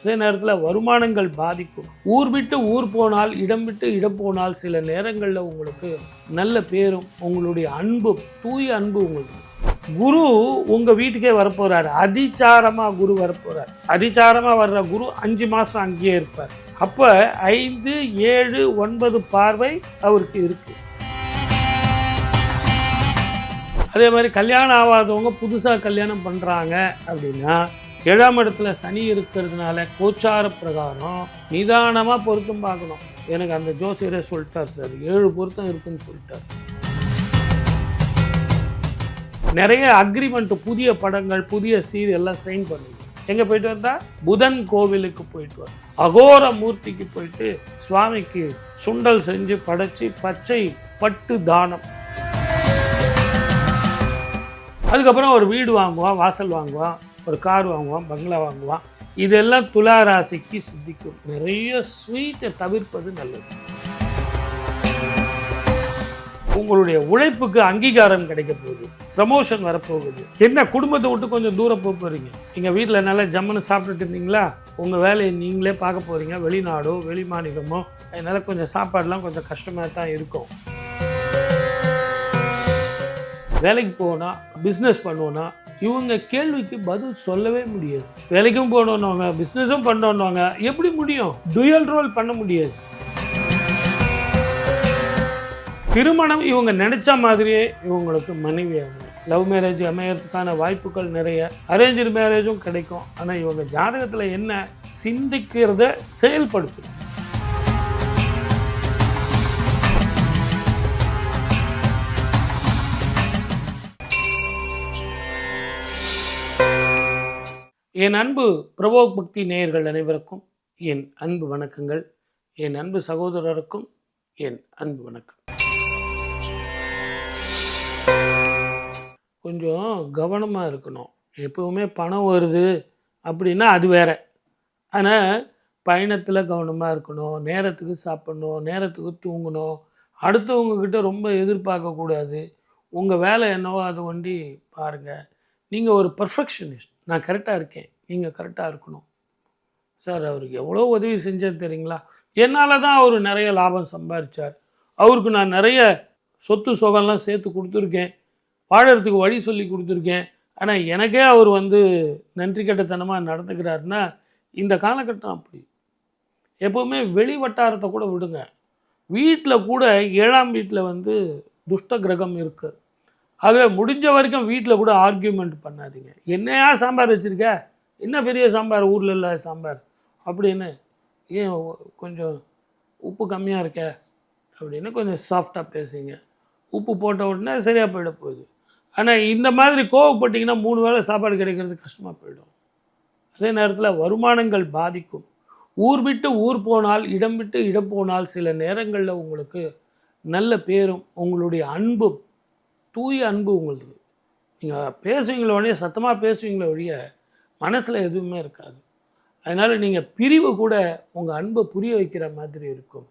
அதே நேரத்தில் வருமானங்கள் பாதிக்கும். ஊர் விட்டு ஊர் போனால், இடம் விட்டு இடம் போனால் சில நேரங்களில் உங்களுக்கு நல்ல பேரும் உங்களுடைய அன்பும், தூய அன்பு உங்களுக்கு. குரு உங்கள் வீட்டுக்கே வரப்போகிறார். அதிச்சாரமாக குரு வரப்போகிறார். அதிச்சாரமாக வர்ற குரு 5 மாதம் அங்கேயே இருப்பார். அப்போ 5, 7, 9 பார்வை அவருக்கு இருக்குது. அதே மாதிரி கல்யாணம் ஆகாதவங்க புதுசாக கல்யாணம் பண்ணுறாங்க அப்படின்னா 7ஆம் இடத்துல சனி இருக்கிறதுனால கோச்சார பிரகாரம் நிதானமாக பொருத்தம் பார்க்கணும். எனக்கு அந்த ஜோசியரே சொல்லிட்டார் சார், 7 பொருத்தம் இருக்குன்னு சொல்லிட்டார். நிறைய அக்ரிமெண்ட், புதிய படங்கள், புதிய சீரியல்லாம் சைன் பண்ணுங்க. எங்கே போயிட்டு வந்தால் புதன் கோவிலுக்கு போயிட்டு வர, அகோர மூர்த்திக்கு போயிட்டு சுவாமிக்கு சுண்டல் செஞ்சு படைச்சி பச்சை பட்டு தானம். அதுக்கப்புறம் ஒரு வீடு வாங்குவான், வாசல் வாங்குவான், ஒரு கார் வாங்குவான், பங்களா வாங்குவான். இதெல்லாம் துலா ராசிக்கு சித்திக்கும். நிறைய ஸ்வீட்டை தவிர்ப்பது நல்லது. உங்களுடைய உழைப்புக்கு அங்கீகாரம் கிடைக்க போகுது, ப்ரமோஷன் வரப்போகுது. என்ன குடும்பத்தை விட்டு கொஞ்சம் தூரம் போக போகிறீங்க. நீங்கள் வீட்டில் நல்லா ஜம்முன்னு சாப்பிட்டுட்டு இருந்தீங்களா, உங்கள் வேலையை நீங்களே பார்க்க போகிறீங்க. வெளிநாடோ வெளி மாநிலமோ, அதனால் கொஞ்சம் சாப்பாடெலாம் கொஞ்சம் கஷ்டமாக தான் இருக்கும். வேலைக்கு போனால், பிஸ்னஸ் பண்ணுவோன்னா இவங்க கேள்விக்கு பதில் சொல்லவே முடியாது. வேலைக்கும் போகணுன்னவங்க, பிஸ்னஸும் பண்ணணுன்னவங்க எப்படி முடியும்? டுயல் ரோல் பண்ண முடியாது. திருமணம் இவங்க நினைச்ச மாதிரியே இவங்களுக்கு மனைவி ஆகும். லவ் மேரேஜ் அமையறதுக்கான வாய்ப்புகள் நிறைய, அரேஞ்சு மேரேஜும் கிடைக்கும். ஆனால் இவங்க ஜாதகத்தில் என்ன சிந்திக்கிறத செயல்படுத்தும். என் அன்பு பிரபோக் பக்தி நேயர்கள் அனைவருக்கும் என் அன்பு வணக்கங்கள். என் அன்பு சகோதரருக்கும் என் அன்பு வணக்கம். கொஞ்சம் கவனமாக இருக்கணும். எப்போவுமே பணம் வருது அப்படின்னா அது வேற. ஆனால் பயணத்தில் கவனமாக இருக்கணும். நேரத்துக்கு சாப்பிட்ணும், நேரத்துக்கு தூங்கணும். அடுத்தவங்கக்கிட்ட ரொம்ப எதிர்பார்க்கக்கூடாது. உங்கள் வேலை என்னவோ அதை ஒண்டி பாருங்கள். நீங்கள் ஒரு பர்ஃபெக்ஷனிஸ்ட். நான் கரெக்டாக இருக்கேன், நீங்கள் கரெக்டாக இருக்கணும். சார் அவருக்கு எவ்வளோ உதவி செஞ்சேன்னு தெரியுங்களா? என்னால் தான் அவர் நிறைய லாபம் சம்பாதிச்சார். அவருக்கு நான் நிறைய சொத்து சுகம்லாம் சேர்த்து கொடுத்துருக்கேன், வாழறதுக்கு வழி சொல்லி கொடுத்துருக்கேன். ஆனால் எனக்கே அவர் நன்றி கெட்டத்தனமாக நடந்துக்கிறாருன்னா இந்த காலகட்டம் அப்படி. எப்போவுமே வெளி வட்டாரத்தை கூட விடுங்க. வீட்டில் கூட 7ஆம் வீட்டில் துஷ்ட கிரகம் இருக்குது. ஆகவே முடிஞ்ச வரைக்கும் வீட்டில் கூட ஆர்கியூமெண்ட் பண்ணாதீங்க. என்னையா சாம்பார் வச்சுருக்க, என்ன பெரிய சாம்பார், ஊரில் இல்லை சாம்பார் அப்படின்னு, ஏன் கொஞ்சம் உப்பு கம்மியாக இருக்க அப்படின்னு கொஞ்சம் சாஃப்டாக பேசுங்க. உப்பு போட்ட உடனே சரியாக போயிட போகுது. ஆனால் இந்த மாதிரி கோவப்பட்டிங்கன்னா 3 வேளை சாப்பாடு கிடைக்கிறது கஷ்டமாக போயிடும். அதே நேரத்தில் வருமானங்கள் பாதிக்கும். ஊர் விட்டு ஊர் போனால், இடம் விட்டு இடம் போனால் சில நேரங்களில் உங்களுக்கு நல்ல பேரும் உங்களுடைய அன்பும், தூய அன்பு உங்களுக்கு. நீங்கள் பேசுவீங்களே உடனே சத்தமாக பேசுவீங்களே ஒழிய மனசில் எதுவுமே இருக்காது. அதனால் நீங்கள் பிரிவு கூட உங்கள் அன்பை புரிய வைக்கிற மாதிரி இருக்கும்.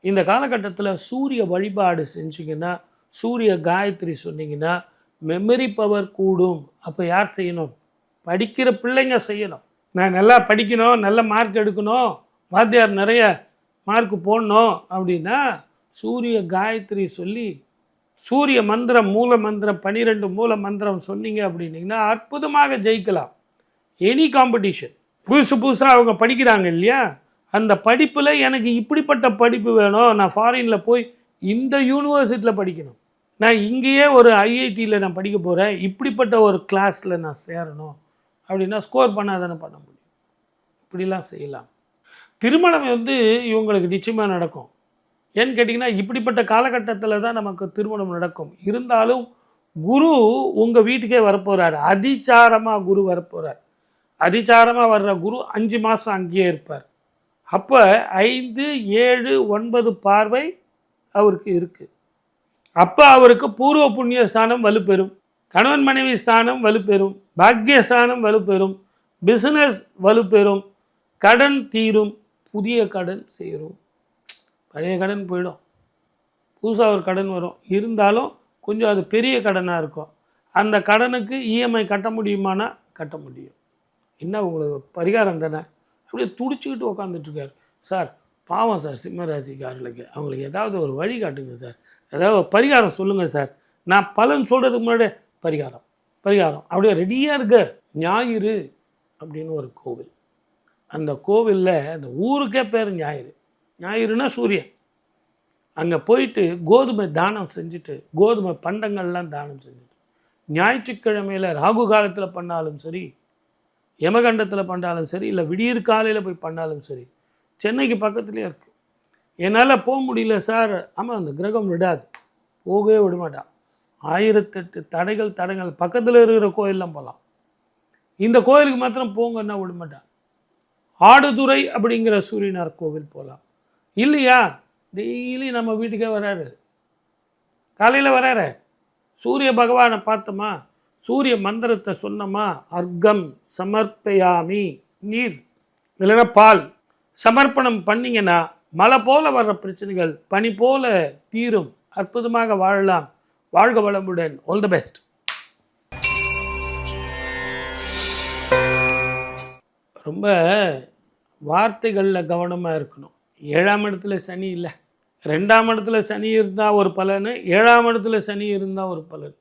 இந்த காலகட்டத்தில் சூரிய வழிபாடு செஞ்சிங்கன்னா, சூரிய காயத்ரி சொன்னீங்கன்னா மெமரி பவர் கூடும். அப்போ யார் செய்யணும்? படிக்கிற பிள்ளைங்க செய்யணும். நான் நல்லா படிக்கணும், நல்ல மார்க் எடுக்கணும், வாத்தியார் நிறைய மார்க் போடணும் அப்படின்னா சூரிய காயத்ரி சொல்லி, சூரிய மந்திரம், மூல மந்திரம், 12 மூல மந்திரம் சொன்னீங்க அப்படின்னீங்கன்னா அற்புதமாக ஜெயிக்கலாம். Any competition. புதுசாக அவங்க படிக்கிறாங்க இல்லையா, அந்த படிப்பில் எனக்கு இப்படிப்பட்ட படிப்பு வேணும், நான் ஃபாரினில் போய் இந்த யூனிவர்சிட்டியில் படிக்கணும், நான் இங்கேயே ஒரு ஐஐடியில் நான் படிக்க போகிறேன், இப்படிப்பட்ட ஒரு கிளாஸில் நான் சேரணும் அப்படின்னா ஸ்கோர் பண்ணால் தானே பண்ண முடியும். இப்படிலாம் செய்யலாம். திருமணம் இவங்களுக்கு நிச்சயமாக நடக்கும். ஏன்னு கேட்டிங்கன்னா இப்படிப்பட்ட காலகட்டத்தில் தான் நமக்கு திருமணம் நடக்கும். இருந்தாலும் குரு உங்கள் வீட்டுக்கே வரப்போகிறார். அதிச்சாரமாக குரு வரப்போகிறார். அதிச்சாரமாக வர்ற குரு 5 மாதம் அங்கேயே இருப்பார். அப்போ 5, 7, 9 பார்வை அவருக்கு இருக்குது. அப்போ அவருக்கு பூர்வ புண்ணிய ஸ்தானம் வலுப்பெறும், கணவன் மனைவி ஸ்தானம் வலுப்பெறும், பாக்கியஸ்தானம் வலுப்பெறும், பிஸ்னஸ் வலுப்பெறும், கடன் தீரும், புதிய கடன் சேரும். பழைய கடன் போயிடும், புதுசாக ஒரு கடன் வரும். இருந்தாலும் கொஞ்சம் அது பெரிய கடனாக இருக்கும். அந்த கடனுக்கு இஎம்ஐ கட்ட முடியுமானா கட்ட முடியும். என்ன உங்களுக்கு பரிகாரம் தானே. அப்படியே துடிச்சிக்கிட்டு உக்காந்துட்ருக்காரு. சார் பாவம் சார் சிம்ம ராசிக்காரர்களுக்கு, அவங்களுக்கு ஏதாவது ஒரு வழி காட்டுங்க சார், ஏதாவது ஒரு பரிகாரம் சொல்லுங்கள் சார். நான் பலன் சொல்கிறதுக்கு முன்னாடியே பரிகாரம் பரிகாரம் அப்படியே ரெடியாக இருக்கார். ஞாயிறு அப்படின்னு ஒரு கோவில், அந்த கோவிலில் அந்த ஊருக்கே பேர் ஞாயிறு. ஞாயிறுனா சூரியன். அங்கே போயிட்டு கோதுமை தானம் செஞ்சுட்டு, கோதுமை பண்டங்கள்லாம் தானம் செஞ்சுட்டு, ஞாயிற்றுக்கிழமையில் ராகு காலத்தில் பண்ணாலும் சரி, யமகண்டத்தில் பண்ணாலும் சரி, இல்லை விடியற் காலையில் போய் பண்ணாலும் சரி, சென்னைக்கு பக்கத்துலேயே இருக்குது. என்னால் போக முடியல சார். ஆமாம், அந்த கிரகம் விடாது, போகவே விடமாட்டான். 1008 தடைகள் பக்கத்தில் இருக்கிற கோயிலெலாம் போகலாம், இந்த கோயிலுக்கு மாத்திரம் போங்கன்னா விடமாட்டான். ஆடுதுறை அப்படிங்கிற சூரியனார் கோவில் போகலாம். இல்லையா, டெய்லி நம்ம வீட்டுக்கே வராரு, காலையில் வராரு, சூரிய பகவானை பார்த்தோமா, சூரிய மந்திரத்தை சொன்னோமா, அர்க்கம் சமர்ப்பயாமி, நீர் இல்லைன்னா பால் சமர்ப்பணம் பண்ணிங்கன்னா மழை போல் வர்ற பிரச்சனைகள் பனி போல தீரும், அற்புதமாக வாழலாம். வாழ்க வளமுடன். All the best. ரொம்ப வார்த்தைகளில் கவனமாக இருக்கணும். 7ஆம் இடத்துல சனி இல்லை, 2ஆம் இடத்துல சனி இருந்தால் ஒரு பலன், 7ஆம் இடத்துல சனி இருந்தால் ஒரு பலன்.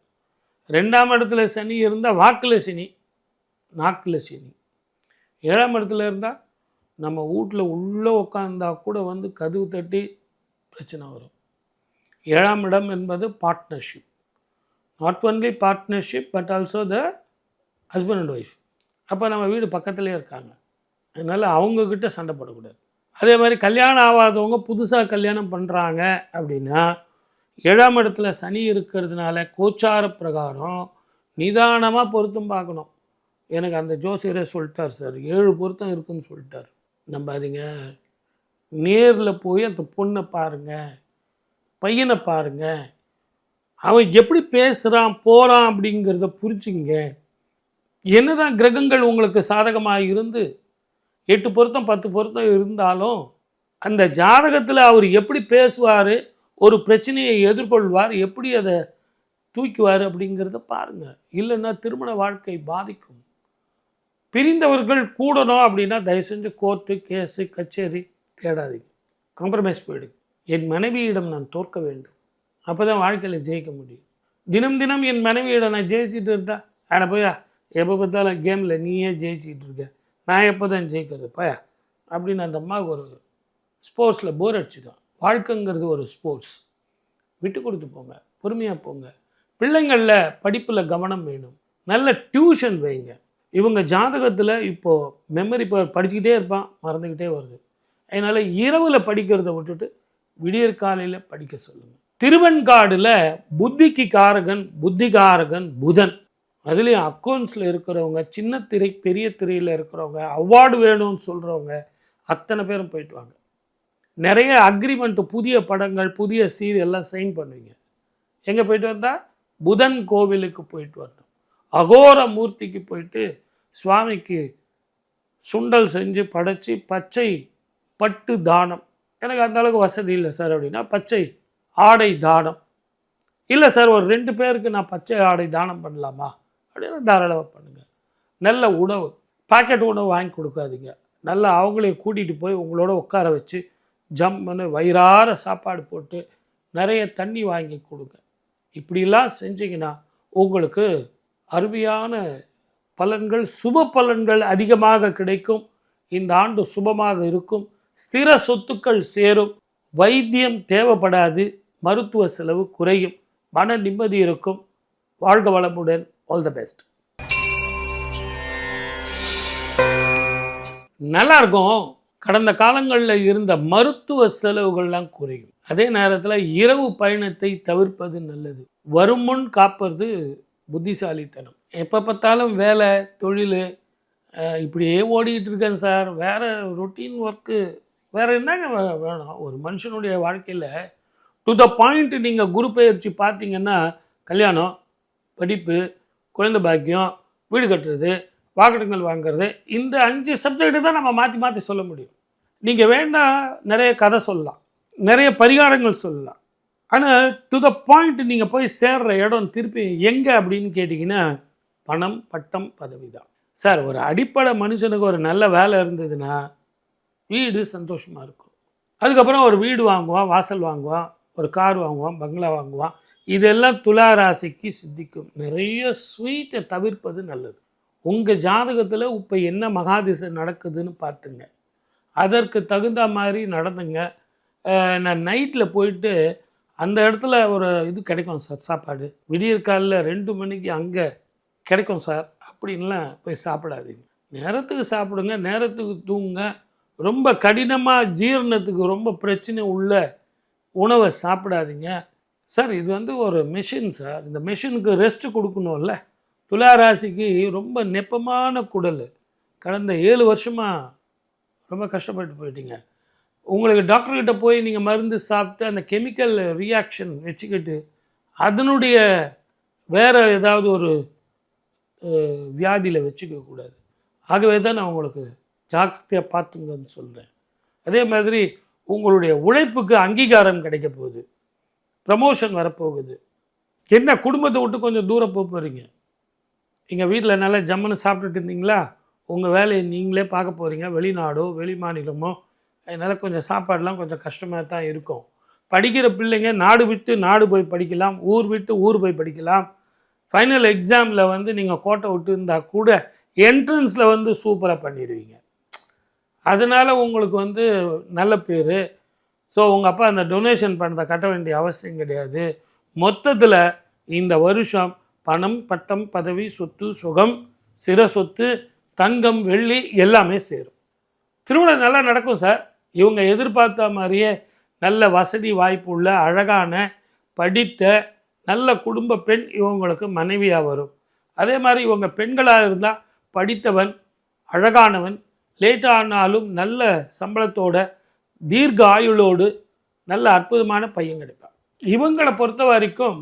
2ஆம் இடத்துல சனி இருந்தால் வாக்கில் சனி, நாக்கில் சனி. 7ஆம் இடத்துல இருந்தால் நம்ம வீட்டில் உள்ளே உட்காந்தா கூட வந்து கதவு தட்டி பிரச்சனை வரும். 7ஆம் இடம் என்பது partnership, not only partnership but also the husband and wife. அப்போ நம்ம வீடு பக்கத்துலேயே இருக்காங்க, அதனால் அவங்கக்கிட்ட சண்டை போடக்கூடாது. அதே மாதிரி கல்யாணம் ஆகாதவங்க புதுசாக கல்யாணம் பண்ணுறாங்க அப்படின்னா 7ஆம் இடத்துல சனி இருக்கிறதுனால கோச்சார பிரகாரம் நிதானமாக பொருத்தம் பார்க்கணும். எனக்கு அந்த ஜோசியரே சொல்லிட்டார் சார், 7 பொருத்தம் இருக்குன்னு சொல்லிட்டார். நம்பாதீங்க, நேரில் போய் அந்த பொண்ணை பாருங்கள், பையனை பாருங்கள், அவன் எப்படி பேசுகிறான் போகிறான் அப்படிங்கிறத புரிஞ்சுங்க. என்னதான் கிரகங்கள் உங்களுக்கு சாதகமாக இருந்து 8 பொருத்தம் 10 பொருத்தம் இருந்தாலும் அந்த ஜாதகத்தில் அவர் எப்படி பேசுவார், ஒரு பிரச்சனையை எதிர்கொள்வார், எப்படி அதை தூக்குவார் அப்படிங்கிறத பாருங்கள். இல்லைன்னா திருமண வாழ்க்கை பாதிக்கும். பிரிந்தவர்கள் கூடணும் அப்படின்னா தயவு செஞ்சு கோர்ட்டு கேஸு கச்சேரி தேடாதீங்க, காம்ப்ரமைஸ் போயிடுங்க. என் மனைவியிடம் நான் தோற்க வேண்டும், அப்போ தான் வாழ்க்கையில் ஜெயிக்க முடியும். தினம் தினம் என் மனைவியிடம் நான் ஜெயிச்சிட்டு இருந்தா, ஆனால் போயா எப்போ பார்த்தாலும் கேமில் நீயே ஜெயிச்சிக்கிட்டு இருக்க, நான் எப்போ தான் ஜெயிக்கிறது பயா அப்படின்னு அந்த அம்மாவுக்கு ஒரு ஸ்போர்ட்ஸில் போர் அடிச்சுதான். வாழ்க்கைங்கிறது ஒரு ஸ்போர்ட்ஸ், விட்டு கொடுத்து போங்க, பொறுமையாக போங்க. பிள்ளைங்களில் படிப்பில் கவனம் வேணும், நல்ல டியூஷன் வைங்க. இவங்க ஜாதகத்தில் இப்போது மெமரி பவர் படிச்சுக்கிட்டே இருப்பான், மறந்துக்கிட்டே வருது. அதனால் இரவில் படிக்கிறத விட்டுட்டு விடியற் காலையில் படிக்க சொல்லுங்கள். திருவெண்காடில் புத்திக்கு காரகன் புத்திகாரகன் புதன். அதுலேயும் அக்கௌண்ட்ஸில் இருக்கிறவங்க, சின்ன திரை பெரிய திரையில் இருக்கிறவங்க, அவார்டு வேணும்னு சொல்கிறவங்க அத்தனை பேரும் போயிட்டு வாங்க. நிறைய அக்ரிமெண்ட்டு, புதிய படங்கள், புதிய சீரியல்லாம் சைன் பண்ணுவீங்க. எங்கே போயிட்டு வந்தால் புதன் கோவிலுக்கு போயிட்டு வரணும். அகோர மூர்த்திக்கு போயிட்டு சுவாமிக்கு சுண்டல் செஞ்சு படைச்சி பச்சை பட்டு தானம். எனக்கு அந்த அளவுக்கு வசதி இல்லை சார் அப்படின்னா பச்சை ஆடை தானம். இல்லை சார் ஒரு 2 பேருக்கு நான் பச்சை ஆடை தானம் பண்ணலாமா அப்படின்னு தாராளமாக பண்ணுங்கள். நல்ல உணவு, பாக்கெட் உணவு வாங்கி கொடுக்காதீங்க. நல்லா அவங்களையும் கூட்டிகிட்டு போய் உங்களோட உட்கார வச்சு ஜம்முன்னு வயிறார சாப்பாடு போட்டு நிறைய தண்ணி வாங்கி கொடுங்க. இப்படிலாம் செஞ்சிங்கன்னா உங்களுக்கு அருமையான பலன்கள், சுப பலன்கள் அதிகமாக கிடைக்கும். இந்த ஆண்டு சுபமாக இருக்கும். ஸ்திர சொத்துக்கள் சேரும், வைத்தியம் தேவைப்படாது, மருத்துவ செலவு குறையும், மன நிம்மதி இருக்கும். வாழ்க வளமுடன். All the best. நல்லா இருக்கும். கடந்த காலங்களில் இருந்த மருத்துவ செலவுகள்லாம் குறையும். அதே நேரத்தில் இரவு பயணத்தை தவிர்ப்பது நல்லது. வரும் முன் காப்பது புத்திசாலித்தனம். எப்போ பார்த்தாலும் வேலை தொழில் இப்படியே ஓடிக்கிட்டு இருக்கேன் சார், வேறு ரொட்டீன் ஒர்க்கு வேறு என்னங்க வேணும் ஒரு மனுஷனுடைய வாழ்க்கையில்? To the point. நீங்கள் குரு பயிற்சி பார்த்தீங்கன்னா கல்யாணம், படிப்பு, குழந்தை பாக்கியம், வீடு கட்டுறது, வாகனங்கள் வாங்கிறது, இந்த 5 சப்ஜெக்ட்டு தான் நம்ம மாற்றி மாற்றி சொல்ல முடியும். நீங்கள் வேண்டாம் நிறைய கதை சொல்லலாம், நிறைய பரிகாரங்கள் சொல்லலாம், ஆனால் டு த பாயிண்ட் நீங்கள் போய் சேர்ற இடம் திருப்பி எங்கே அப்படின்னு கேட்டிங்கன்னா பணம், பட்டம், பதவி தான் சார். ஒரு அடிப்படை மனுஷனுக்கு ஒரு நல்ல வேலை இருந்ததுன்னா வீடு சந்தோஷமாக இருக்கும். அதுக்கப்புறம் ஒரு வீடு வாங்குவான், வாசல் வாங்குவான், ஒரு கார் வாங்குவான், பங்களா வாங்குவான். இதெல்லாம் துலா ராசிக்கு சித்திக்கும். நிறைய ஸ்வீட்டை தவிர்ப்பது நல்லது. உங்கள் ஜாதகத்தில் இப்போ என்ன மகாதிசை நடக்குதுன்னு பார்த்துங்க. அதற்கு தகுந்த மாதிரி நடந்துங்க. நான் நைட்டில் போயிட்டு அந்த இடத்துல ஒரு இது கிடைக்கும் சார், சாப்பாடு விடியற் காலையில் 2 மணிக்கு அங்கே கிடைக்கும் சார் அப்படின்லாம் போய் சாப்பிடாதீங்க. நேரத்துக்கு சாப்பிடுங்க, நேரத்துக்கு தூங்குங்க. ரொம்ப கடினமாக ஜீரணத்துக்கு ரொம்ப பிரச்சனை உள்ள உணவை சாப்பிடாதீங்க சார். இது வந்து ஒரு மெஷின் சார், இந்த மெஷினுக்கு ரெஸ்ட்டு கொடுக்கணும்ல. துலா ராசிக்கு ரொம்ப நெப்பமான குடல். கடந்த 7 வருஷமாக ரொம்ப கஷ்டப்பட்டு போயிட்டீங்க. உங்களுக்கு டாக்டர்கிட்ட போய் நீங்கள் மருந்து சாப்பிட்டு அந்த கெமிக்கல் ரியாக்ஷன் வச்சுக்கிட்டு அதனுடைய வேறு ஏதாவது ஒரு வியாதியில் வச்சுக்கக்கூடாது. ஆகவே தான் நான் உங்களுக்கு ஜாக்கிரதையாக பார்த்துங்கன்னு சொல்கிறேன். அதே மாதிரி உங்களுடைய உழைப்புக்கு அங்கீகாரம் கிடைக்க போகுது, ப்ரமோஷன் வரப்போகுது. என்ன குடும்பத்தை விட்டு கொஞ்சம் தூரம் போகிறீங்க. எங்கள் வீட்டில் நல்லா ஜம்முன்னு சாப்பிட்டுட்டு இருந்தீங்களா, உங்கள் வேலையை நீங்களே பார்க்க போகிறீங்க. வெளிநாடோ வெளி மாநிலமோ, அதனால் கொஞ்சம் சாப்பாடெலாம் கொஞ்சம் கஷ்டமாக தான் இருக்கும். படிக்கிற பிள்ளைங்க நாடு விட்டு நாடு போய் படிக்கலாம், ஊர் விட்டு ஊர் போய் படிக்கலாம். ஃபைனல் எக்ஸாமில் வந்து நீங்கள் கோட்டை விட்டு இருந்தால் கூட என்ட்ரன்ஸில் வந்து சூப்பராக பண்ணிடுவீங்க. அதனால் உங்களுக்கு வந்து நல்ல பேர். ஸோ உங்கள் அப்பா அந்த டொனேஷன் பணத்தை கட்ட வேண்டிய அவசியம் கிடையாது. மொத்தத்தில் இந்த வருஷம் பணம், பட்டம், பதவி, சொத்து, சுகம், சிற சொத்து, தங்கம், வெள்ளி எல்லாமே சேரும். திருமணம் நல்லா நடக்கும் சார். இவங்க எதிர்பார்த்த மாதிரியே நல்ல வசதி வாய்ப்பு உள்ள அழகான படித்த நல்ல குடும்ப பெண் இவங்களுக்கு மனைவியாக வரும். அதே மாதிரி இவங்க பெண்களாக இருந்தால் படித்தவன், அழகானவன், லேட்டானாலும் நல்ல சம்பளத்தோட தீர்க்க ஆயுளோடு நல்ல அற்புதமான பையன் கிடைப்பான். இவங்களை பொறுத்த வரைக்கும்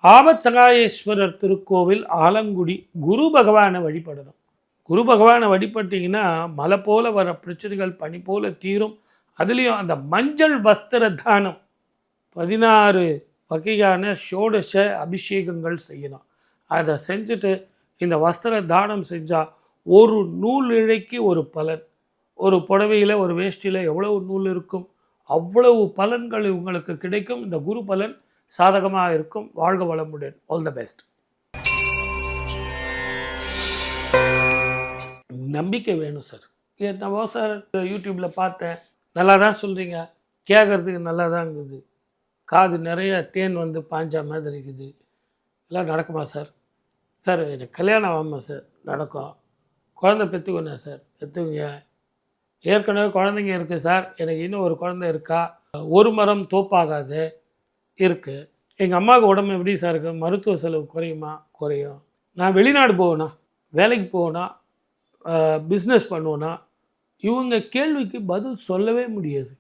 ஆபத் சகாயேஸ்வரர் திருக்கோவில் ஆலங்குடி குரு பகவானை வழிபடணும். குரு பகவானை வழிபட்டிங்கன்னா மலை போல் வர பிரச்சனைகள் பனி போல் தீரும். அதுலேயும் அந்த மஞ்சள் வஸ்திர தானம் 16 வகையான ஷோடச அபிஷேகங்கள் செய்யணும். அதை செஞ்சுட்டு இந்த வஸ்திர தானம் செஞ்சால் ஒரு நூல் இழைக்கு ஒரு பலன். ஒரு புடவையில் ஒரு வேஷ்டியில் எவ்வளவு நூல் இருக்கும், அவ்வளவு பலன்கள் உங்களுக்கு கிடைக்கும். இந்த குரு பலன் சாதகமாக இருக்கும். வாழ்க வளமுடன். All the best. நம்பிக்கை வேணும் சார். என்னவோ சார் யூடியூப்பில் பார்த்தேன், நல்லா தான் சொல்கிறீங்க, கேட்குறதுக்கு நல்லா தான் இருக்குது, காது நிறைய தேன் வந்து பாஞ்சா மாதிரி இருக்குது, எல்லாம் நடக்குமா சார்? சார் எனக்கு கல்யாணம் ஆகாமா சார்? நடக்கும். குழந்தை பெற்றுக்கணும் சார்? பெற்றுக்குங்க. ஏற்கனவே குழந்தைங்க இருக்குது சார், எனக்கு இன்னும் ஒரு குழந்தை இருக்கா, ஒரு மரம் தோப்பாகாது இருக்குது. எங்கள் அம்மாவுக்கு உடம்பு எப்படி சார் இருக்குது, மருத்துவ செலவு குறையுமா? குறையும். நான் வெளிநாடு போவேனா, வேலைக்கு போவேனா, பிஸ்னஸ் பண்ணுவோன்னா, இவங்க கேள்விக்கு பதில் சொல்லவே முடியாது.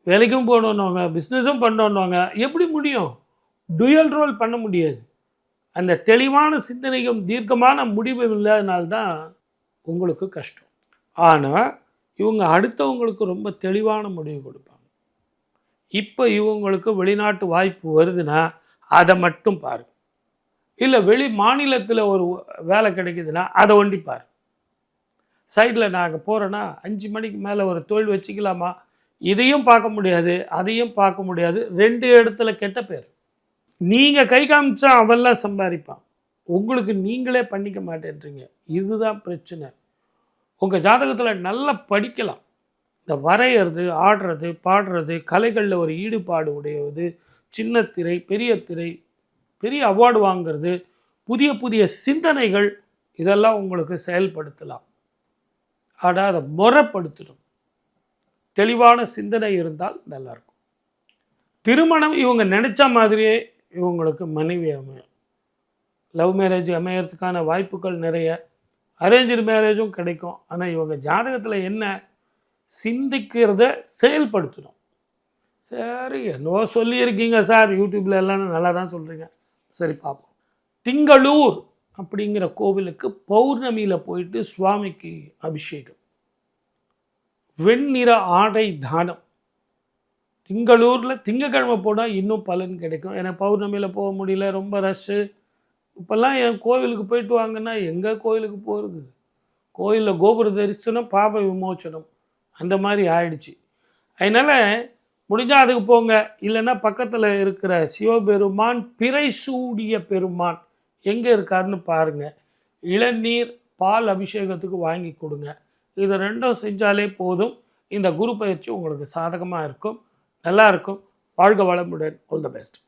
வேலைக்கும் போகணுன்னுவாங்க, பிஸ்னஸும் பண்ணணுன்னுவாங்க. எப்படி முடியும்? டுயல் ரோல் பண்ண முடியாது. அந்த தெளிவான சிந்தனையும் தீர்க்கமான முடிவும் இல்லாதனால்தான் உங்களுக்கு கஷ்டம். ஆனால் இவங்க அடுத்தவங்களுக்கு ரொம்ப தெளிவான முடிவு கொடுப்பாங்க. இப்போ இவங்களுக்கு வெளிநாட்டு வாய்ப்பு வருதுன்னா அதை மட்டும் பாருங்கள். இல்லை வெளி மாநிலத்தில் ஒரு வேலை கிடைக்குதுன்னா அதை ஒண்டி பாருங்கள். சைடில் நாங்கள் போகிறோன்னா 5 மணிக்கு மேலே ஒரு தொழில் வச்சுக்கலாமா, இதையும் பார்க்க முடியாது, அதையும் பார்க்க முடியாது. 2 இடத்துல கெட்ட பேர். நீங்கள் கை காமிச்சா அவெல்லாம் சம்பாதிப்பான், உங்களுக்கு நீங்களே பண்ணிக்க மாட்டேன்றீங்க. இதுதான் பிரச்சனை. உங்கள் ஜாதகத்தில் நல்லா படிக்கலாம். இந்த வரைகிறது, ஆடுறது, பாடுறது, கலைகளில் ஒரு ஈடுபாடு உடையது, சின்ன திரை, பெரிய திரை, பெரிய அவார்டு வாங்கிறது, புதிய புதிய சிந்தனைகள், இதெல்லாம் உங்களுக்கு செயல்படுத்தலாம். ஆனால் அதை முறைப்படுத்தணும். தெளிவான சிந்தனை இருந்தால் நல்லாயிருக்கும். திருமணம் இவங்க நினச்ச மாதிரியே இவங்களுக்கு மனைவி அமையும். லவ் மேரேஜ் அமையறதுக்கான வாய்ப்புகள் நிறைய, அரேஞ்சு மேரேஜும் கிடைக்கும். ஆனால் இவங்க ஜாதகத்தில் என்ன சிந்திக்கிறத செயல்படுத்தணும். சரி, என்னவோ சொல்லியிருக்கீங்க சார், யூடியூப்பில் எல்லாம் நல்லா தான் சொல்கிறீங்க. சரி பார்ப்போம். திங்களூர் அப்படிங்கிற கோவிலுக்கு பௌர்ணமியில் போயிட்டு சுவாமிக்கு அபிஷேகம், வெண்ணிற ஆடை தானம். திங்களூரில் திங்கக்கிழமை போனால் இன்னும் பலன் கிடைக்கும். ஏன்னா பௌர்ணமியில் போக முடியல, ரொம்ப ரஷ்ஷு. இப்போல்லாம் என் கோவிலுக்கு போயிட்டு வாங்கன்னா எங்கே கோவிலுக்கு போகிறது? கோயிலில் கோபுர தரிசனம், பாப விமோச்சனம். அந்த மாதிரி ஆயிடுச்சு. அதனால் முடிஞ்சால் அதுக்கு போங்க. இல்லைன்னா பக்கத்தில் இருக்கிற சிவபெருமான் பிறை சூடிய பெருமான் எங்கே இருக்காருன்னு பாருங்கள். இளநீர் பால் அபிஷேகத்துக்கு வாங்கி கொடுங்க. இது ரெண்டும் செஞ்சாலே போதும். இந்த குரு பயிற்சி உங்களுக்கு சாதகமாக இருக்கும். நல்லா இருக்கும். வாழ்க வளமுடன். All the best.